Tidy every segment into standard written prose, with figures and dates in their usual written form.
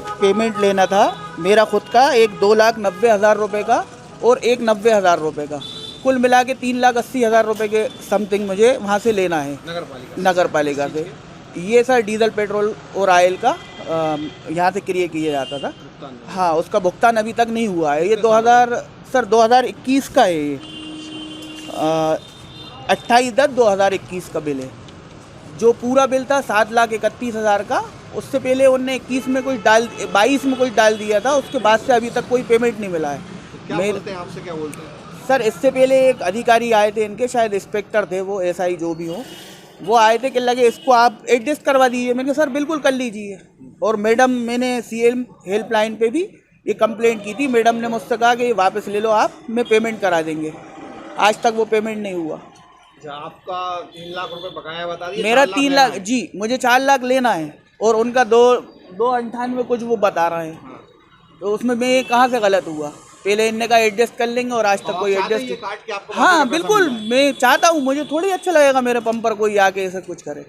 Payment लेना था मेरा खुद का, एक 2,90,000 रुपये का और एक 90,000 रुपये का, कुल मिला के 3,80,000 रुपये के समथिंग मुझे वहाँ से लेना है नगर पालिका से। ये सर डीजल पेट्रोल और ऑयल का यहाँ से क्रिय किया जाता था। हाँ, उसका भुगतान अभी तक नहीं हुआ है। ये 2021 का है। ये 28/10/2021 का बिल है। जो पूरा बिल था 7,31,000 का, उससे पहले उनने 21 में कुछ 22 में कुछ डाल दिया था। उसके बाद से अभी तक कोई पेमेंट नहीं मिला है। क्या बोलते हैं आपसे, क्या बोलते हैं सर? इससे पहले एक अधिकारी आए थे इनके, शायद इंस्पेक्टर थे वो, एसआई जो भी हो, वो आए थे कि लगे इसको आप एडजस्ट करवा दीजिए। मैंने कहा सर बिल्कुल कर लीजिए। और मैडम, मैंने सीएम हेल्पलाइन पे भी ये कंप्लेंट की थी। मैडम ने मुझसे कहा कि वापस ले लो आप, मैं पेमेंट करा देंगे। आज तक वो पेमेंट नहीं हुआ। आपका 3 लाख रुपए बकाया बता दिए। मेरा 3 लाख जी, मुझे 4 लाख लेना है और उनका 298 कुछ वो बता रहे हैं। तो उसमें मैं कहाँ से गलत हुआ? पहले इनने का एडजस्ट कर लेंगे और आज तक कोई एडजस्ट। हाँ बिल्कुल, मैं चाहता हूँ। मुझे थोड़ी अच्छा लगेगा मेरे पंप पर कोई आके ऐसा कुछ करे।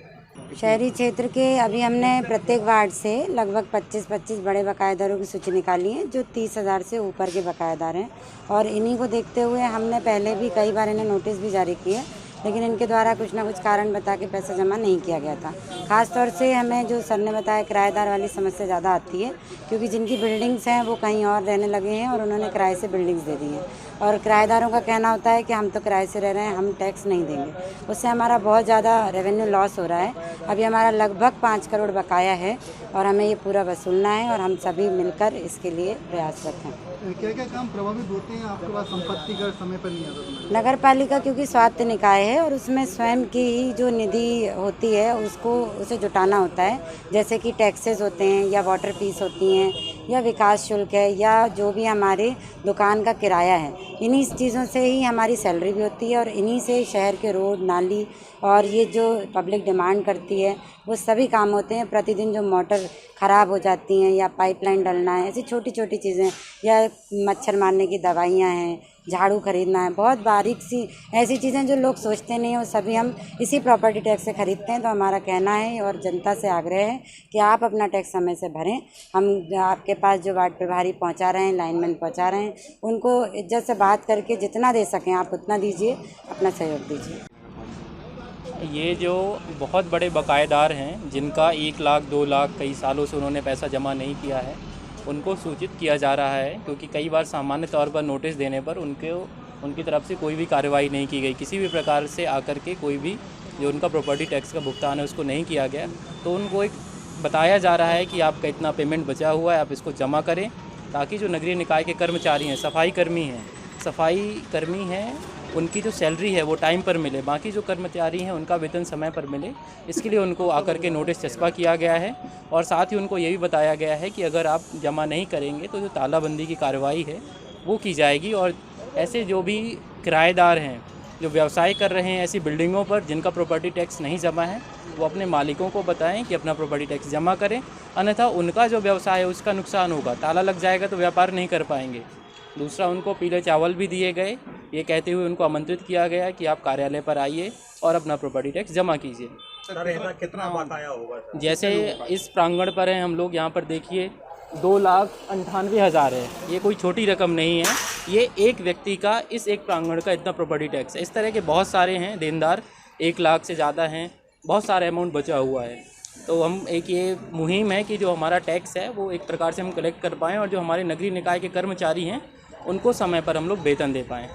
शहरी क्षेत्र के अभी हमने प्रत्येक वार्ड से लगभग 25 बड़े बकायेदारों की सूची निकाली है, जो 30,000 से ऊपर के बकायेदार हैं। और इन्हीं को देखते हुए हमने पहले भी कई बार इन्हें नोटिस भी जारी किए, लेकिन इनके द्वारा कुछ ना कुछ कारण बता के पैसा जमा नहीं किया गया था। ख़ास तौर से हमें, जो सर ने बताया, किराएदार वाली समस्या ज़्यादा आती है, क्योंकि जिनकी बिल्डिंग्स हैं वो कहीं और रहने लगे हैं और उन्होंने किराए से बिल्डिंग्स दे दी हैं। और किराएदारों का कहना होता है कि हम तो किराए से रह रहे हैं, हम टैक्स नहीं देंगे। उससे हमारा बहुत ज़्यादा रेवेन्यू लॉस हो रहा है। अभी हमारा लगभग 5 करोड़ बकाया है और हमें ये पूरा वसूलना है और हम सभी मिलकर इसके लिए प्रयासरत हैं। क्या क्या काम प्रभावित होते हैं आपके पास संपत्ति कर समय पर नहीं आता? नगर पालिका क्योंकि स्वायत्त निकाय है और उसमें स्वयं की ही जो निधि होती है उसे जुटाना होता है। जैसे कि टैक्सेस होते हैं या वाटर फीस होती हैं या विकास शुल्क है या जो भी हमारे दुकान का किराया है, इन्हीं चीज़ों से ही हमारी सैलरी भी होती है और इन्हीं से शहर के रोड, नाली और ये जो पब्लिक डिमांड करती है वो सभी काम होते हैं। प्रतिदिन जो मोटर ख़राब हो जाती हैं या पाइपलाइन डलना है, ऐसी छोटी छोटी चीज़ें, या मच्छर मारने की दवाइयाँ हैं, झाड़ू खरीदना है, बहुत बारीक सी ऐसी चीज़ें जो लोग सोचते नहीं हैं, वो सभी हम इसी प्रॉपर्टी टैक्स से खरीदते हैं। तो हमारा कहना है और जनता से आग्रह है कि आप अपना टैक्स समय से भरें। हम आपके पास जो वार्ड प्रभारी पहुंचा रहे हैं, लाइनमैन पहुंचा रहे हैं, उनको इज्जत से बात करके जितना दे सकें आप उतना दीजिए, अपना सहयोग दीजिए। ये जो बहुत बड़े बकायेदार हैं, जिनका 1 लाख 2 लाख कई सालों से उन्होंने पैसा जमा नहीं किया है, उनको सूचित किया जा रहा है। क्योंकि कई बार सामान्य तौर पर नोटिस देने पर उनकी तरफ से कोई भी कार्रवाई नहीं की गई, किसी भी प्रकार से आकर के कोई भी जो उनका प्रॉपर्टी टैक्स का भुगतान है उसको नहीं किया गया। तो उनको एक बताया जा रहा है कि आपका इतना पेमेंट बचा हुआ है, आप इसको जमा करें, ताकि जो नगरीय निकाय के कर्मचारी हैं, सफाई कर्मी हैं, उनकी जो सैलरी है वो टाइम पर मिले, बाकी जो कर्मचारी हैं उनका वेतन समय पर मिले। इसके लिए उनको आकर के नोटिस चस्पा किया गया है और साथ ही उनको ये भी बताया गया है कि अगर आप जमा नहीं करेंगे तो जो तालाबंदी की कार्रवाई है वो की जाएगी। और ऐसे जो भी किराएदार हैं जो व्यवसाय कर रहे हैं ऐसी बिल्डिंगों पर जिनका प्रॉपर्टी टैक्स नहीं जमा है, वो अपने मालिकों को बताएं कि अपना प्रॉपर्टी टैक्स जमा करें, अन्यथा उनका जो व्यवसाय है उसका नुकसान होगा। ताला लग जाएगा तो व्यापार नहीं कर पाएंगे। दूसरा, उनको पीले चावल भी दिए गए, ये कहते हुए उनको आमंत्रित किया गया कि आप कार्यालय पर आइए और अपना प्रॉपर्टी टैक्स जमा कीजिए। सर, ऐसा कितना बकाया होगा? जैसे इस प्रांगण पर हैं हम लोग, यहाँ पर देखिए 2,98,000 है। ये कोई छोटी रकम नहीं है, ये एक व्यक्ति का इस एक प्रांगण का इतना प्रॉपर्टी टैक्स है। इस तरह के बहुत सारे हैं देनदार, 1 लाख से ज़्यादा हैं, बहुत सारा अमाउंट बचा हुआ है। तो हम एक ये मुहिम है कि जो हमारा टैक्स है वो एक प्रकार से हम कलेक्ट कर पाएँ और जो हमारे नगरीय निकाय के कर्मचारी हैं उनको समय पर हम लोग वेतन दे पाएँ।